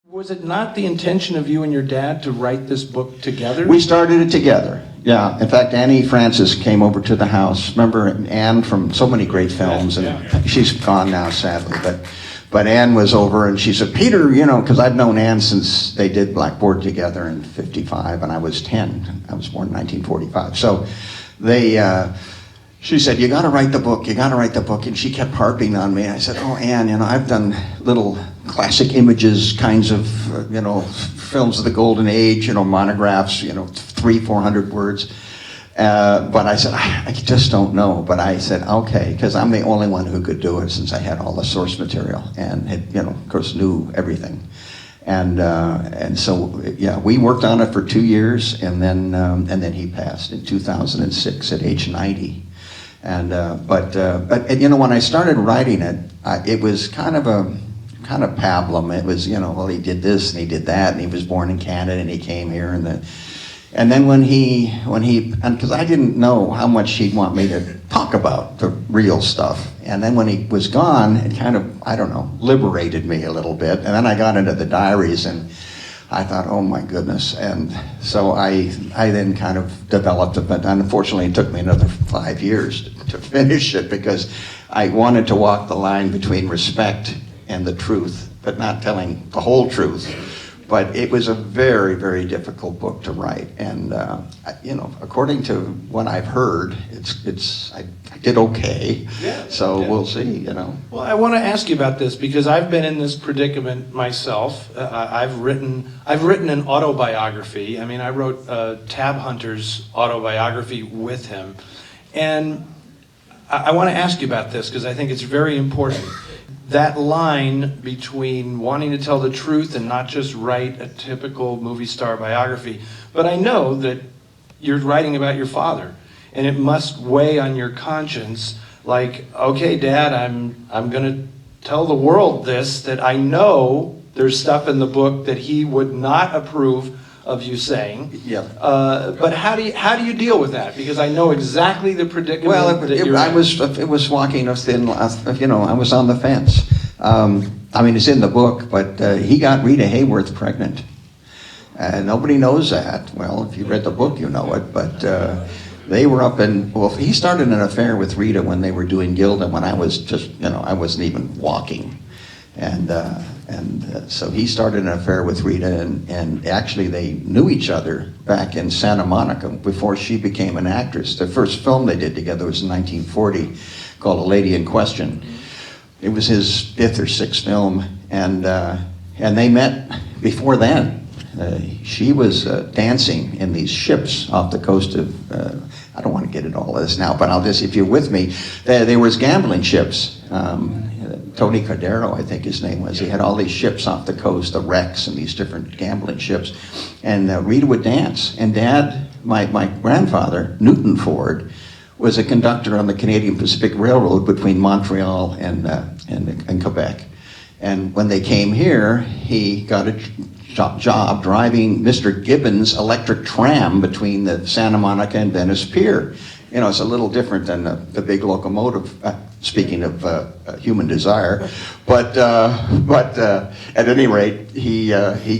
Was it not the intention of you and your dad to write this book together? We started it together, yeah. In fact, Annie Francis came over to the house. Remember Anne from so many great films, and she's gone now, sadly. But Anne was over, and she said, Peter, you know, because I've known Anne since they did Blackboard together in '55, and I was 10. I was born in 1945. So she said, you got to write the book, you got to write the book. And she kept harping on me. I said, oh, Anne, you know, I've done little classic images kinds of, you know, films of the golden age, you know, monographs, you know, 300-400 words. But I said, I just don't know. But I said, okay, because I'm the only one who could do it since I had all the source material and had, you know, of course, knew everything. And so, yeah, we worked on it for 2 years, and then he passed in 2006 at age 90. But you know, when I started writing it, it was kind of pablum. It was, you know, well, he did this and he did that, and he was born in Canada and he came here, and then when he because I didn't know how much he'd want me to talk about the real stuff, and then when he was gone, it kind of, I don't know, liberated me a little bit, and then I got into the diaries and I thought, oh my goodness. And so I then kind of developed it, but unfortunately it took me another 5 years to finish it, because I wanted to walk the line between respect and the truth, but not telling the whole truth. But it was a very, very difficult book to write, and you know, according to what I've heard, I did okay. Yeah. So yeah. We'll see. You know. Well, I want to ask you about this because I've been in this predicament myself. I've written an autobiography. I mean, I wrote Tab Hunter's autobiography with him, and I want to ask you about this because I think it's very important. That line between wanting to tell the truth and not just write a typical movie star biography. But I know that you're writing about your father, and it must weigh on your conscience. Like, okay, Dad, I'm going to tell the world this, that I know there's stuff in the book that he would not approve of you saying. Yeah. But how do you deal with that? Because I know exactly the predicament. Well, that you're in. it was walking a thin, you know, I was on the fence. I mean, it's in the book, but he got Rita Hayword pregnant. Nobody knows that. Well, if you read the book, you know it. But they were up in, well, he started an affair with Rita when they were doing Gilda, when I was just, you know, I wasn't even walking. So he started an affair with Rita, and actually they knew each other back in Santa Monica before she became an actress. The first film they did together was in 1940, called A Lady in Question. It was his 5th or 6th film, and they met before then. She was dancing in these ships off the coast of, I don't want to get into all of this now, but I'll just, if you're with me, there was gambling ships. Tony Cordero, I think his name was. He had all these ships off the coast, the wrecks and these different gambling ships. And Rita would dance. And Dad, my grandfather, Newton Ford, was a conductor on the Canadian Pacific Railroad between Montreal and Quebec. And when they came here, he got a job driving Mr. Gibbons' electric tram between the Santa Monica and Venice Pier. You know, it's a little different than the big locomotive, speaking of human desire. But at any rate, he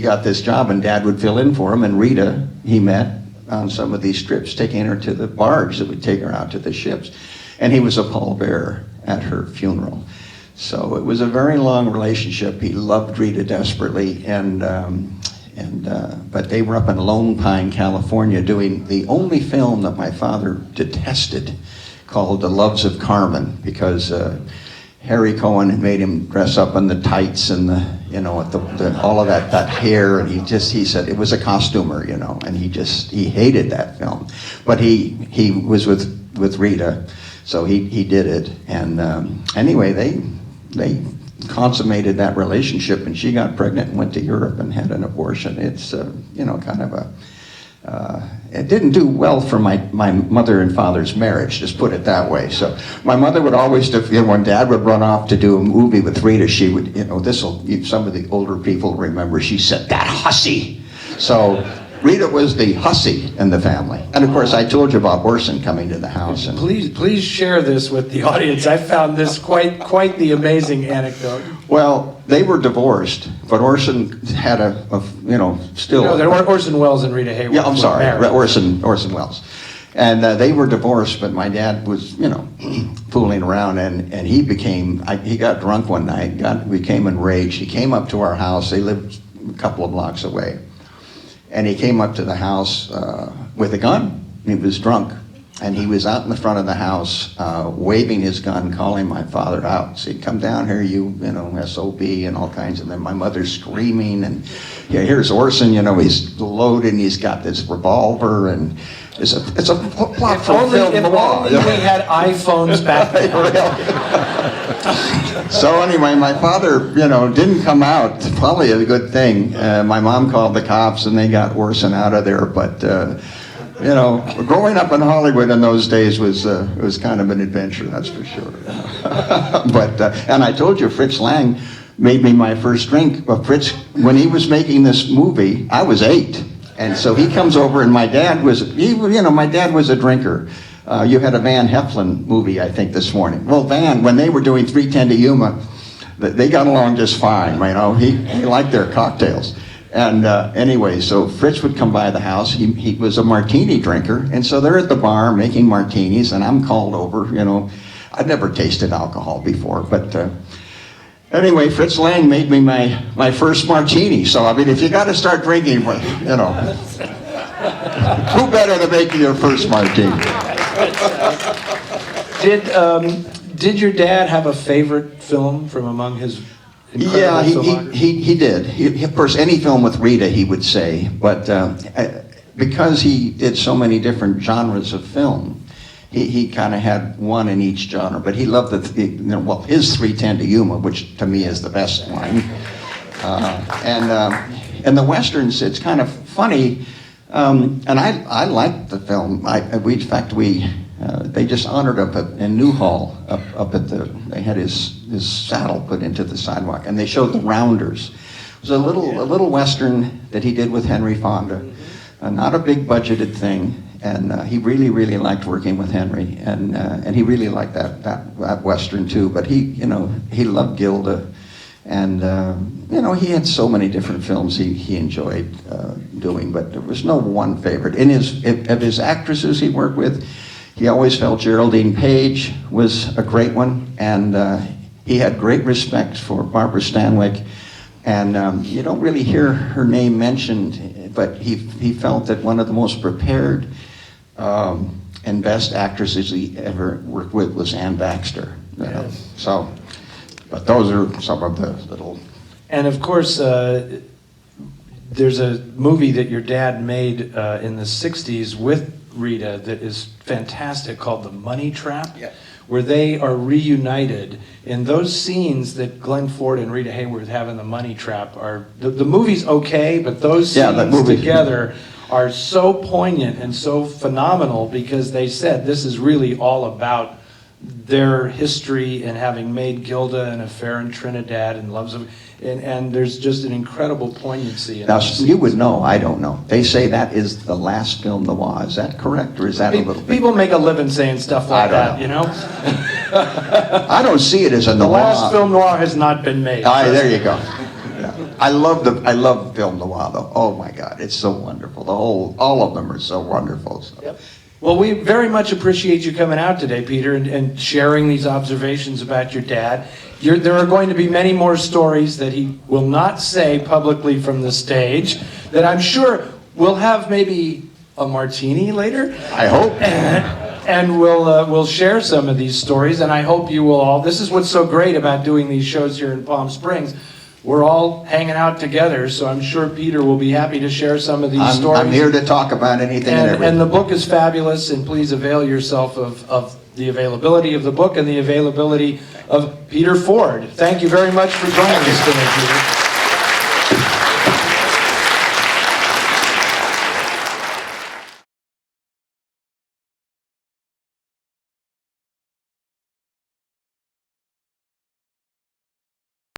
got this job, and Dad would fill in for him, and Rita, he met on some of these trips, taking her to the barge that would take her out to the ships. And he was a pallbearer at her funeral. So it was a very long relationship. He loved Rita desperately, but they were up in Lone Pine, California, doing the only film that my father detested, called The Loves of Carmen, because Harry Cohen had made him dress up in the tights and all of that hair, and he said it was a costumer, you know, and he hated that film. But he was with Rita, so he did it, and anyway, they consummated that relationship, and she got pregnant and went to Europe and had an abortion. It's kind of it didn't do well for my mother and father's marriage, just put it that way. So my mother would always, when Dad would run off to do a movie with Rita, she would, some of the older people remember, she said, "That hussy." So Rita was the hussy in the family. And of course, I told you about Orson coming to the house. And Please share this with the audience. I found this quite the amazing anecdote. well, they were divorced, but Orson had still. No, there were Orson Welles and Rita Hayword. Yeah, I'm sorry, married. Orson Welles. And they were divorced, but my dad was, fooling around, and he got drunk one night, became enraged. He came up to our house. They lived a couple of blocks away. And he came up to the house with a gun. He was drunk. And he was out in the front of the house waving his gun, calling my father out. Saying, come down here, you SOB, and all kinds of them. My mother's screaming, and here's Orson, he's loaded, and he's got this revolver, and it's a plot for film noir. If only we had iPhones back then. So anyway, my father, didn't come out. Probably a good thing. My mom called the cops, and they got Orson out of there, but... growing up in Hollywood in those days was kind of an adventure, that's for sure. But and I told you, Fritz Lang made me my first drink. Fritz, when he was making this movie, I was 8, and so he comes over, and my dad was a drinker. You had a Van Heflin movie, I think, this morning. Well, Van, when they were doing 310 to Yuma, they got along just fine. He liked their cocktails. And anyway, so Fritz would come by the house. He was a martini drinker, and so they're at the bar making martinis, and I'm called over. I'd never tasted alcohol before, but anyway, Fritz Lang made me my first martini. So if you got to start drinking, who better to make you your first martini? Did your dad have a favorite film from among his? Yeah, he did. Of course, any film with Rita, he would say, but because he did so many different genres of film, he kind of had one in each genre. But he loved his 310 to Yuma, which to me is the best one. And the westerns, it's kind of funny, and I liked the film. They just honored up in Newhall, up at they had his saddle put into the sidewalk, and they showed the Rounders. It was a little western that he did with Henry Fonda, not a big budgeted thing, and he really liked working with Henry, and he really liked that western too. But he loved Gilda, and he had so many different films he enjoyed doing, but there was no one favorite. Of his actresses he worked with, he always felt Geraldine Page was a great one, and he had great respect for Barbara Stanwyck, and you don't really hear her name mentioned, but he felt that one of the most prepared and best actresses he ever worked with was Anne Baxter. Yes. So, but those are some of the little... And of course, there's a movie that your dad made in the 60s with Rita that is fantastic called The Money Trap, where they are reunited. And those scenes that Glenn Ford and Rita Hayward have in The Money Trap are, the movie's okay, but those scenes together are so poignant and so phenomenal because they said this is really all about their history and having made Gilda and Affair in Trinidad and Loves of... And there's just an incredible poignancy in Now, this. you would know, I don't know. They say that is the last film noir. Is that correct, or is that a little bit... People make a living saying stuff like that, I don't see it as a noir. The last film noir has not been made. There you go. Yeah. I love film noir, though. Oh, my God, it's so wonderful. All of them are so wonderful. So. Yep. Well, we very much appreciate you coming out today, Peter, and sharing these observations about your dad. There are going to be many more stories that he will not say publicly from the stage that I'm sure we'll have maybe a martini later. I hope. And we'll share some of these stories, and I hope you will all. This is what's so great about doing these shows here in Palm Springs. We're all hanging out together, so I'm sure Peter will be happy to share some of these stories. I'm here to talk about anything and everything. And the book is fabulous, and please avail yourself of the availability of the book and the availability of Peter Ford. Thank you very much for joining us today, Peter.